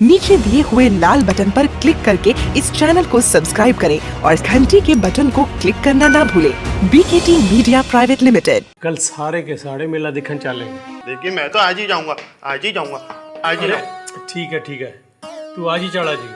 नीचे दिए हुए लाल बटन पर क्लिक करके इस चैनल को सब्सक्राइब करें और घंटी के बटन को क्लिक करना ना भूलें। BKT media private limited. कल सारे के सारे मेला दिखन चलेंगे। देखिए मैं तो आज ही जाऊंगा, आज ही जाऊंगा, आज ही जाऊंगा। ठीक है तू आज ही चला जी।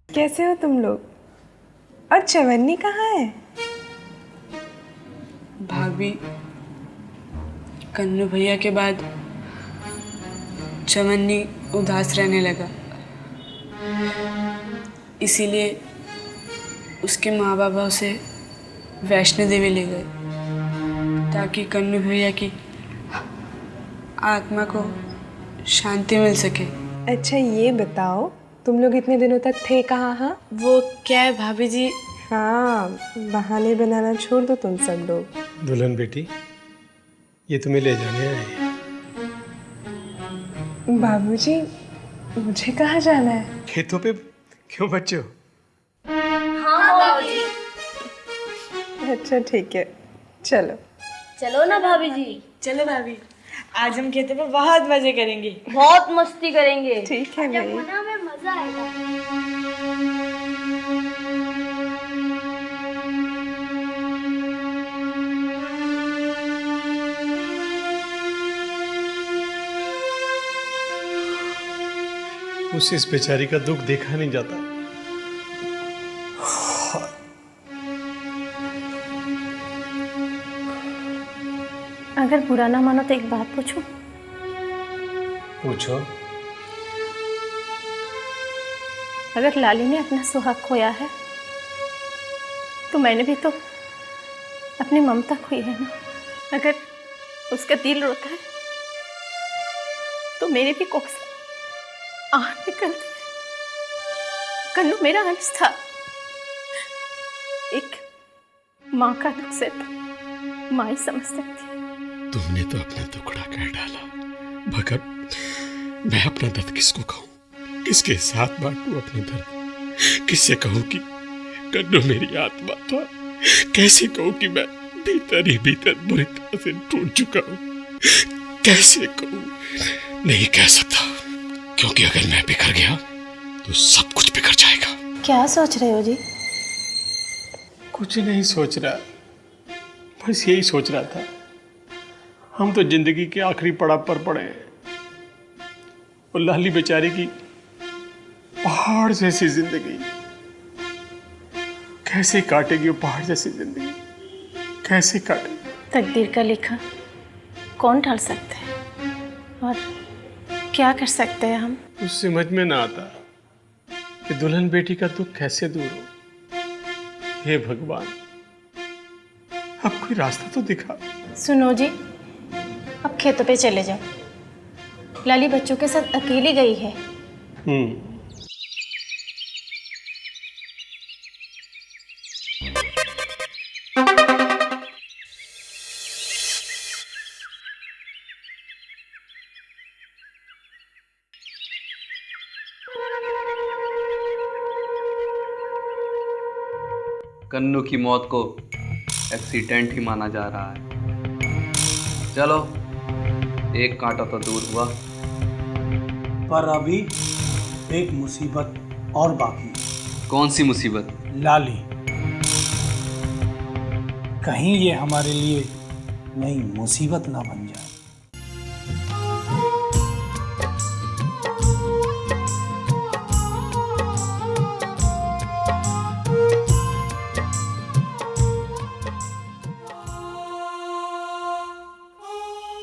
कैसे हो तुम लोग? और चवन्नी कहाँ है? भाभी, कन्नू भैया के बाद चवन्नी उदास रहने लगा, इसीलिए उसके माँ बाबा उसे वैष्णो देवी ले गए ताकि कन्नू भैया की आत्मा को शांति मिल सके। अच्छा ये बताओ, तुम लोग इतने दिनों तक थे कहाँ? हाँ वो क्या है भाभी जी? हाँ, बहाने बनाना छोड़ दो तुम सब लोग। दुल्हन बेटी, ये तुम्हें ले जाने आए हैं। बाबूजी, मुझे कहाँ जाना है? खेतों पे क्यों बच्चों? अच्छा ठीक है, चलो। चलो ना भाभी जी। चलो भाभी, आज हम खेतों पे बहुत मजे करेंगे। बहुत मस्ती करेंगे। ठीक है भाई। मना में मजा आएगा। उस इस बेचारी का दुख देखा नहीं जाता। अगर बुरा ना मानो तो एक बात पूछूं? पूछो। अगर लाली ने अपना सुहाग खोया है तो मैंने भी तो अपनी ममता खोई है ना। अगर उसका दिल रोता है तो मेरे भी कोख से आह निकलती है। कन्नू मेरा अंश था। एक माँ का दुख से तो माँ ही समझ सकती है। तुमने तो अपना टुकड़ा कह डाला, मगर मैं अपना दर्द किसको कहूँ? किसके साथ बांटूं अपना दर्द? किससे कहूँ कि कन्नू मेरी आत्मा था? कैसे कहूँ कि मैं भीतर ही भीतर बुरी तरह से टूट चुका हूँ? कैसे कहूँ? नहीं कह सकता, क्योंकि अगर मैं बिखर गया तो सब कुछ बिखर जाएगा। क्या सोच रहे हो जी? कुछ नहीं सोच रहा, बस यही सोच रहा था, हम तो जिंदगी के आखिरी पड़ाव पर पड़े हैं और लाली बेचारी की पहाड़ जैसी जिंदगी कैसे काटेगी? वो पहाड़ जैसी जिंदगी कैसे काटेगी? तकदीर का लिखा कौन टाल सकता है? और क्या कर सकते हैं हम? कुछ समझ में ना आता कि दुल्हन बेटी का दुख कैसे दूर हो। हे भगवान, अब कोई रास्ता तो दिखा। सुनो जी, अब खेतों पे चले जाओ। लाली बच्चों के साथ अकेली गई है। कन्नू की मौत को एक्सीडेंट ही माना जा रहा है। चलो, एक कांटा तो दूर हुआ। पर अभी एक मुसीबत और बाकी है। कौन सी मुसीबत? लाली, कहीं ये हमारे लिए नई मुसीबत ना बन जाए।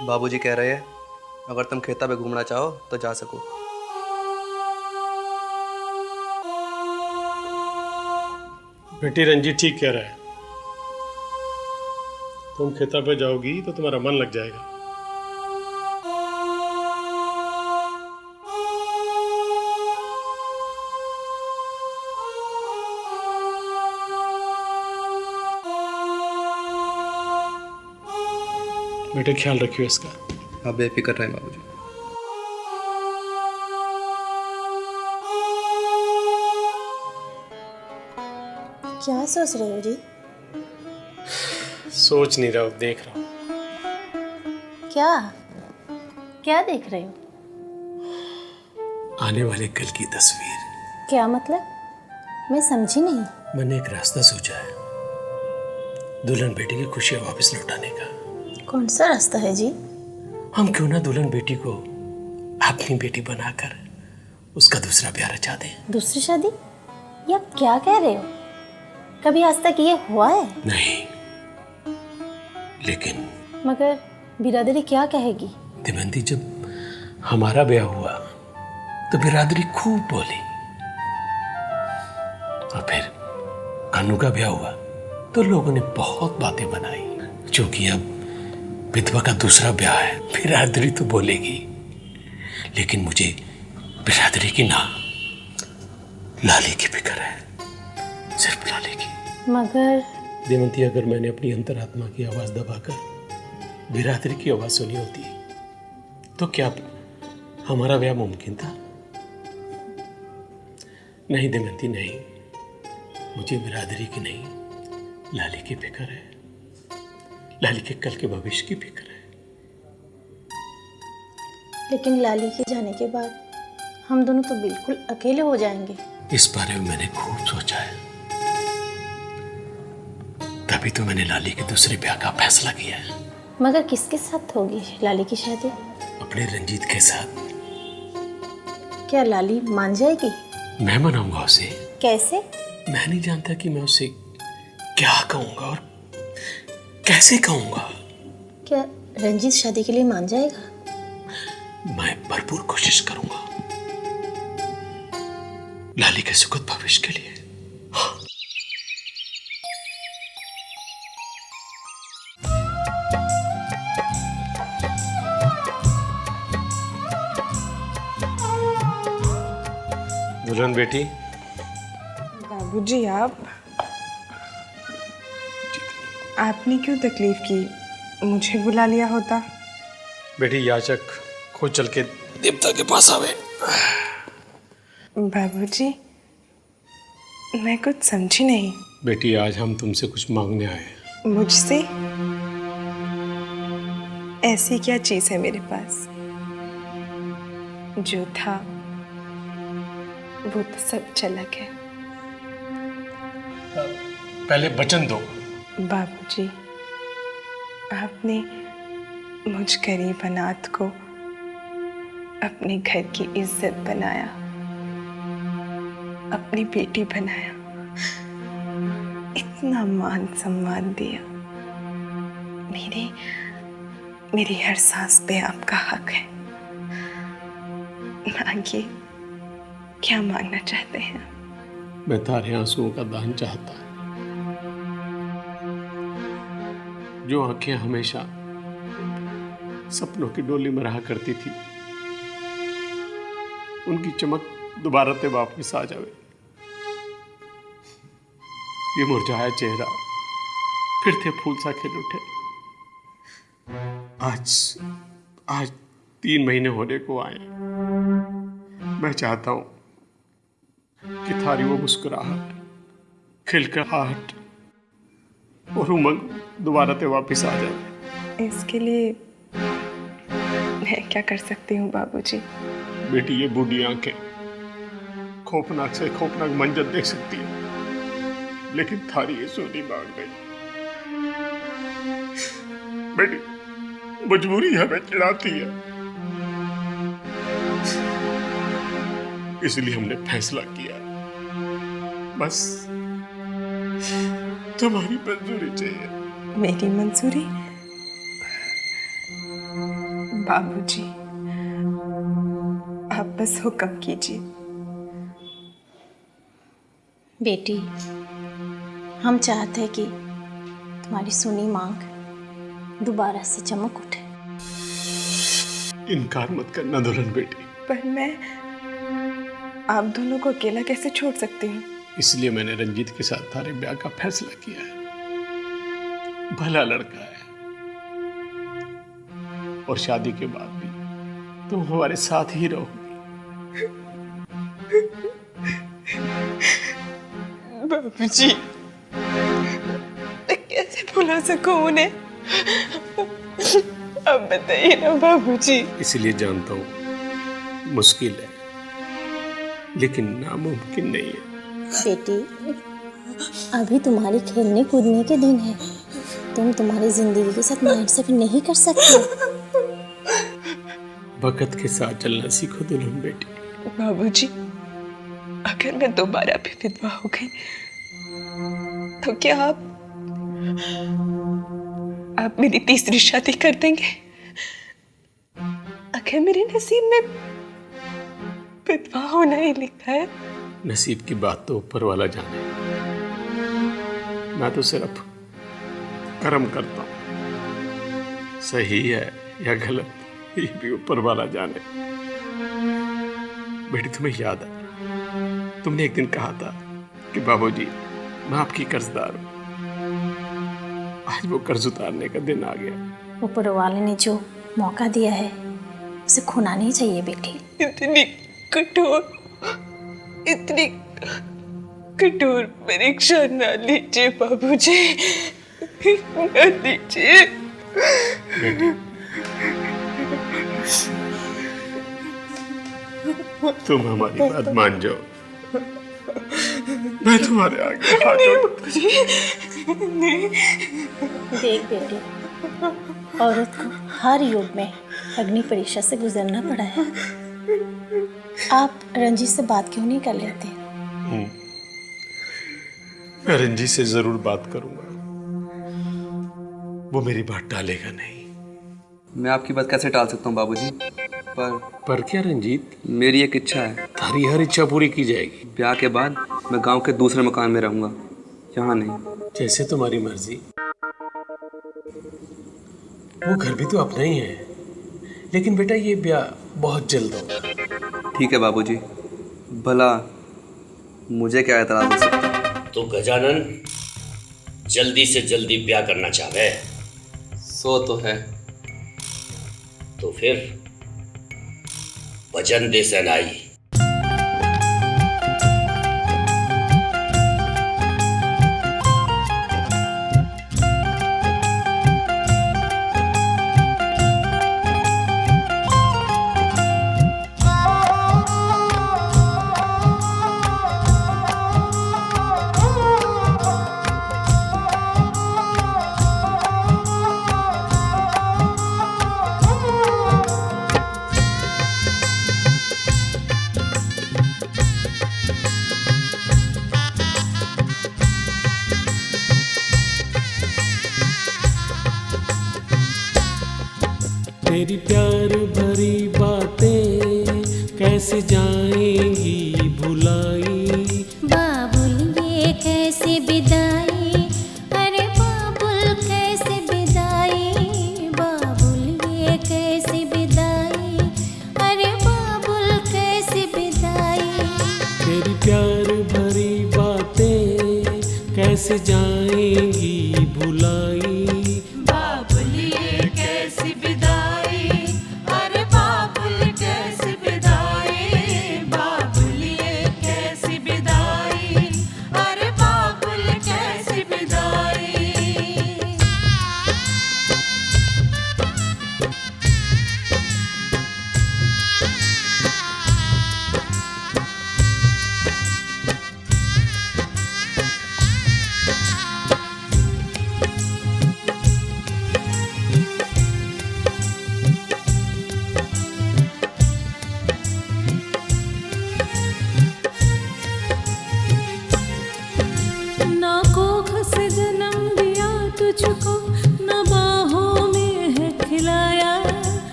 बाबूजी कह रहे हैं अगर तुम खेता पे घूमना चाहो तो जा सको। बेटी रंजीत ठीक कह रहा है, तुम खेता पे जाओगी तो तुम्हारा मन लग जाएगा। बेटे ख्याल रखियो इसका। आप बेफिक्र रहें बाबूजी। क्या सोच रहे हो जी? सोच नहीं रहा हूँ, देख रहा हूँ। क्या क्या देख रहे हो? आने वाले कल की तस्वीर। क्या मतलब? मैं समझी नहीं। मैंने एक रास्ता सोचा है दुल्हन बेटी की खुशियाँ वापस लौटाने का। कौन सा रास्ता है जी? हम क्यों ना दुल्हन बेटी को अपनी बेटी बनाकर उसका दूसरा ब्याह रचा दें। दूसरी शादी? ये आप क्या कह रहे हो? कभी आज तक ये हुआ है? नहीं, लेकिन मगर बिरादरी क्या कहेगी? दमयंती, जब हमारा ब्याह हुआ तो बिरादरी खूब बोली, और फिर कानू का ब्याह हुआ तो लोगों ने बहुत बातें बनाई। क्योंकि अब विधवा का दूसरा ब्याह है, बिरादरी तो बोलेगी, लेकिन मुझे बिरादरी की ना, लाली की फिक्र है, सिर्फ लाली की। मगर दमयंती, अगर मैंने अपनी अंतरात्मा की आवाज दबाकर बिरादरी की आवाज सुनी होती तो क्या हमारा ब्याह मुमकिन था? नहीं दमयंती, नहीं, मुझे बिरादरी की नहीं, लाली की फिक्र है। लाली के कल के भविष्य की फिक्र है। लेकिन लाली के जाने के बाद हम दोनों तो बिल्कुल अकेले हो जाएंगे। इस बारे में मैंने खूब सोचा है, तभी तो मैंने लाली के दूसरे ब्याह का फैसला किया है। मगर किसके साथ होगी लाली की शादी? अपने रंजीत के साथ। क्या लाली मान जाएगी? मैं मनाऊंगा उसे। कैसे? मैं नहीं जानता कि मैं उसे क्या कहूंगा और कैसे कहूंगा। क्या रंजीत शादी के लिए मान जाएगा? मैं भरपूर कोशिश करूंगा लाली के सुखद भविष्य के लिए। दुल्हन बेटी। बाबूजी, आपने क्यों तकलीफ की? मुझे बुला लिया होता। बेटी, याचक खुद चल के देवता के पास आवे। बाबूजी, मैं कुछ समझी नहीं। बेटी, आज हम तुमसे कुछ मांगने आए हैं। मुझसे? ऐसी क्या चीज है मेरे पास? जो था वो तो सब चला गया। पहले वचन दो। बाबूजी, आपने मुझ गरीब अनाथ को अपने घर की इज्जत बनाया, अपनी बेटी बनाया, इतना मान सम्मान दिया। मेरी हर सांस पे आपका हक है। मांगिए, क्या मांगना चाहते हैं? मैं तारे आंसुओं का दान चाहता, जो आंखें हमेशा सपनों की डोली में रहा करती थी, उनकी चमक दोबारा से वापस आ जावे। ये मुरझाया चेहरा फिर से फूल सा खिल उठे। आज 3 महीने होने को आए। मैं चाहता हूं कि थारी वो मुस्कुराहट, खिलखिलाहट और उमंग दोबारा से वापस आ जाए। इसके लिए मैं क्या कर सकती हूँ बाबूजी? बेटी, ये बूढ़ी आंखें खौफनाक से खौफनाक मंजर देख सकती है, लेकिन थारी ये सोनी मांग गई। बेटी, मजबूरी हमें चिढ़ाती है, इसलिए हमने फैसला किया, बस तुम्हारी मंजूरी चाहिए। मेरी मंजूरी? बाबूजी, आप बस हुक्म कीजिए। बेटी, हम चाहते हैं कि तुम्हारी सुनी मांग दोबारा से चमक उठे। इनकार मत करना दुल्हन बेटी। पर मैं आप दोनों को अकेला कैसे छोड़ सकती हूँ? इसलिए मैंने रंजीत के साथ थारे ब्याह का फैसला किया है। भला लड़का है, और शादी के बाद भी तुम हमारे साथ ही रहोगी। बाबूजी, मैं कैसे भुला सकूं उन्हें? अब बताइए ना बाबूजी। इसलिए जानता हूं मुश्किल है, लेकिन नामुमकिन नहीं है। बेटी, अभी तुम्हारे खेलने कूदने के दिन है। तुम तुम्हारी जिंदगी के साथ नाइंसाफी नहीं कर सकते। वक्त के साथ चलना सीखो दुल्हन बेटी। बाबूजी, अगर मैं दोबारा भी विधवा हो गई तो क्या आप मेरी तीसरी शादी कर देंगे? अगर मेरे नसीब में विधवा होना ही लिखा है। नसीब की बात तो ऊपर वाला जाने, मैं तो सिर्फ कर्म करता हूं। सही है या गलत ये भी ऊपर वाला जाने। बेटी, तुम्हें याद है तुमने एक दिन कहा था कि बाबूजी मैं आपकी कर्जदार हूं। आज वो कर्ज उतारने का दिन आ गया। ऊपर वाले ने जो मौका दिया है उसे खोना नहीं चाहिए बेटी। इतनी कठोर परीक्षा ना लीजिए बाबूजी, ना लीजिए। बेटी, तुम हमारी बात मान जाओ, मैं तुम्हारे आगे हाथ जोड़ता हूं। देख बेटी, औरत को हर युग में अग्नि परीक्षा से गुजरना पड़ा है। आप रंजीत से बात क्यों नहीं कर लेते? मैं रंजीत से जरूर बात करूंगा, वो मेरी बात टालेगा नहीं। मैं आपकी बात कैसे टाल सकता हूँ बाबूजी? पर क्या रंजीत? मेरी एक इच्छा है। तारी हर इच्छा पूरी की जाएगी। ब्याह के बाद मैं गांव के दूसरे मकान में रहूंगा, यहाँ नहीं। जैसे तुम्हारी मर्जी। वो घर भी तो अपना ही है, लेकिन बेटा ये ब्याह बहुत जल्द होगा। ठीक है बाबूजी, भला मुझे क्या एतराज हो सकता है? तो गजानन जल्दी से जल्दी ब्याह करना चाहे। सो तो है। तो फिर भजन दे सनाई। तेरी प्यार भरी बातें कैसे जाएंगी भुलाई। बाबुल ये कैसे विदाई, अरे बाबुल कैसे विदाई। बाबुल ये कैसे विदाई, अरे बाबुल कैसे विदाई। तेरी प्यार भरी बातें कैसे जाएंगी भुलाई।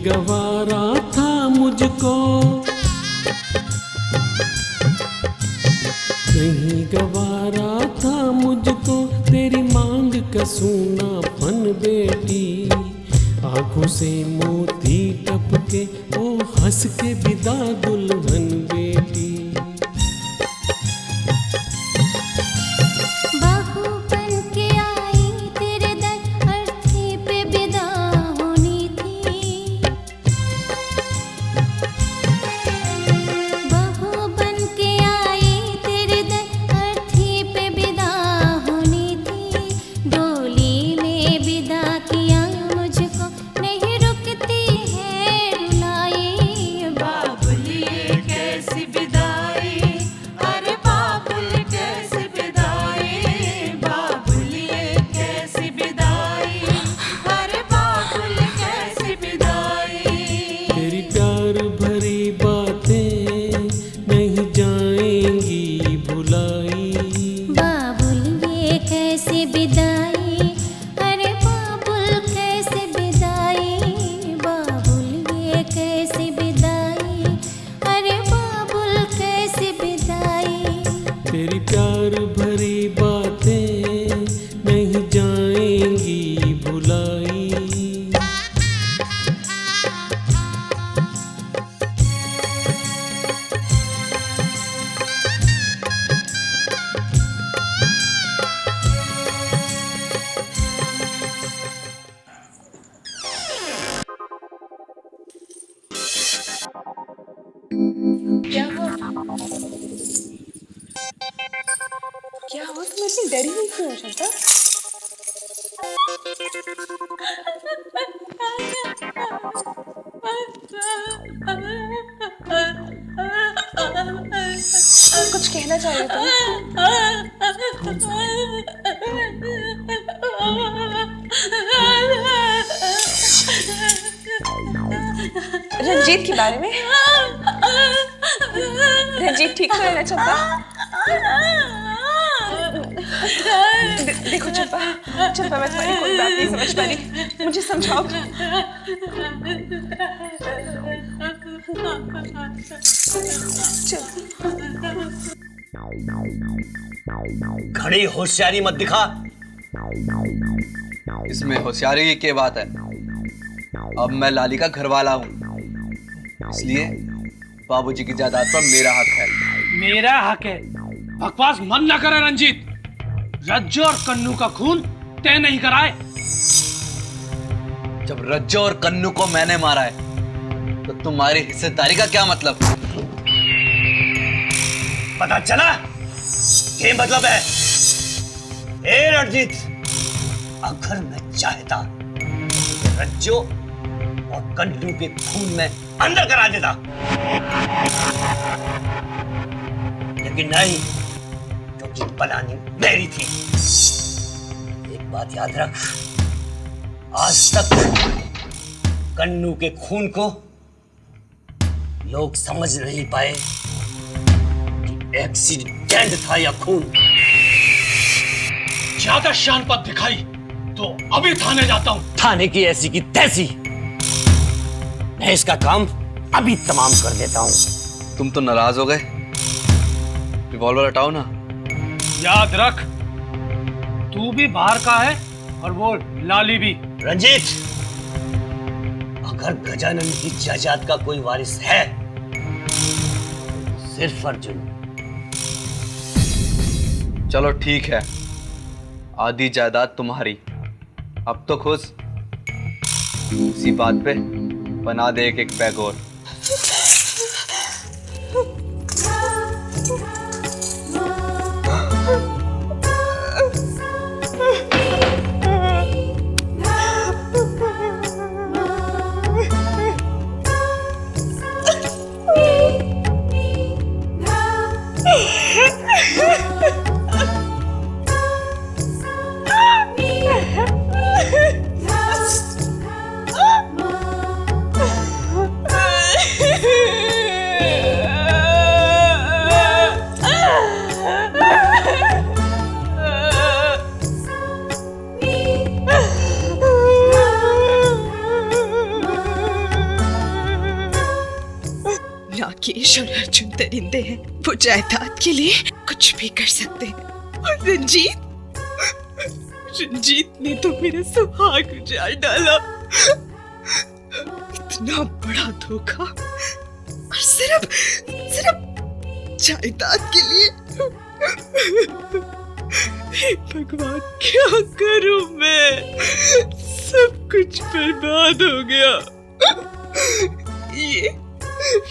गवारा था मुझको, नहीं गवारा था मुझको तेरी मांग का सूनापन बेटी। आंखों से मोती टपके ओ हंस के विदा दुल्हन बेटी। तेरी प्यार भरी बातें नहीं जाएंगी भुलाई। क्या हुआ? तुम इतनी डरी हुई क्यों हो श्रद्धा? कुछ कहना चाह रहे रंजीत के बारे में? रंजीत ठीक तो है ना चंपा? देखो चंपा, चंपा मैं तुम्हारी कोई बात नहीं समझ पा रही, मुझे समझाओ। घड़ी होशियारी मत दिखा। इसमें होशियारी की क्या बात है? अब मैं लाली का घर वाला हूँ, इसलिए बाबूजी की जायदाद पर मेरा हक है। मेरा हक है? बकवास मन ना करे रंजीत। रज्जो और कन्नू का खून तय नहीं कराए। जब रज्जो और कन्नू को मैंने मारा है तो तुम्हारी हिस्सेदारी का क्या मतलब? पता चला ये मतलब है? ए रंजीत, अगर मैं चाहता तो रज्जो और कन्नू के खून में अंदर करा देता, लेकिन नहीं, क्योंकि बनानी मेरी थी। एक बात याद रख, आज तक कन्नू के खून को लोग समझ नहीं पाए कि एक्सीडेंट था या खून। ज्यादा शान पर दिखाई तो अभी थाने जाता हूं। थाने की ऐसी की तैसी, मैं इसका काम अभी तमाम कर देता हूं। तुम तो नाराज हो गए, रिवॉल्वर हटाओ ना। याद रख, तू भी बाहर का है और वो लाली भी। रंजीत, अगर गजानन की जायदाद का कोई वारिस है तो सिर्फ अर्जुन। चलो ठीक है, आधी जायदाद तुम्हारी। अब तो खुश, इसी बात पे बना दे एक पैग और। दरिंदे हैं, वो जायदाद के लिए कुछ भी कर सकते हैं। और रंजीत ने तो मेरा सुहाग उजाड़ डाला। इतना बड़ा धोखा, और सिर्फ जायदाद के लिए। हे भगवान, क्या करूं मैं? सब कुछ बर्बाद हो गया।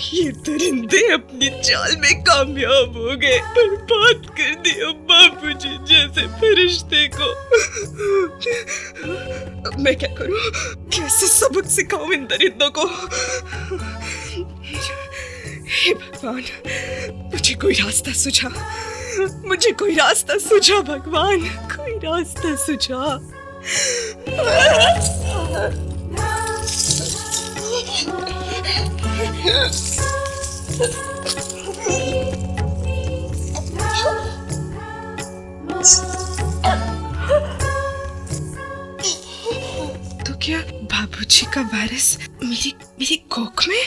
ये दरिंदे अपनी चाल में कामयाब हो गए, बर्बाद कर दिया बाबूजी जैसे फरिश्ते को। अब मैं क्या करूं? कैसे सबक सिखाऊं इन दरिंदों को? हे भगवान, मुझे कोई रास्ता सुझा, मुझे कोई रास्ता सुझा भगवान, कोई रास्ता सुझा। तो क्या बाबूजी का वारिस मेरी कोख में?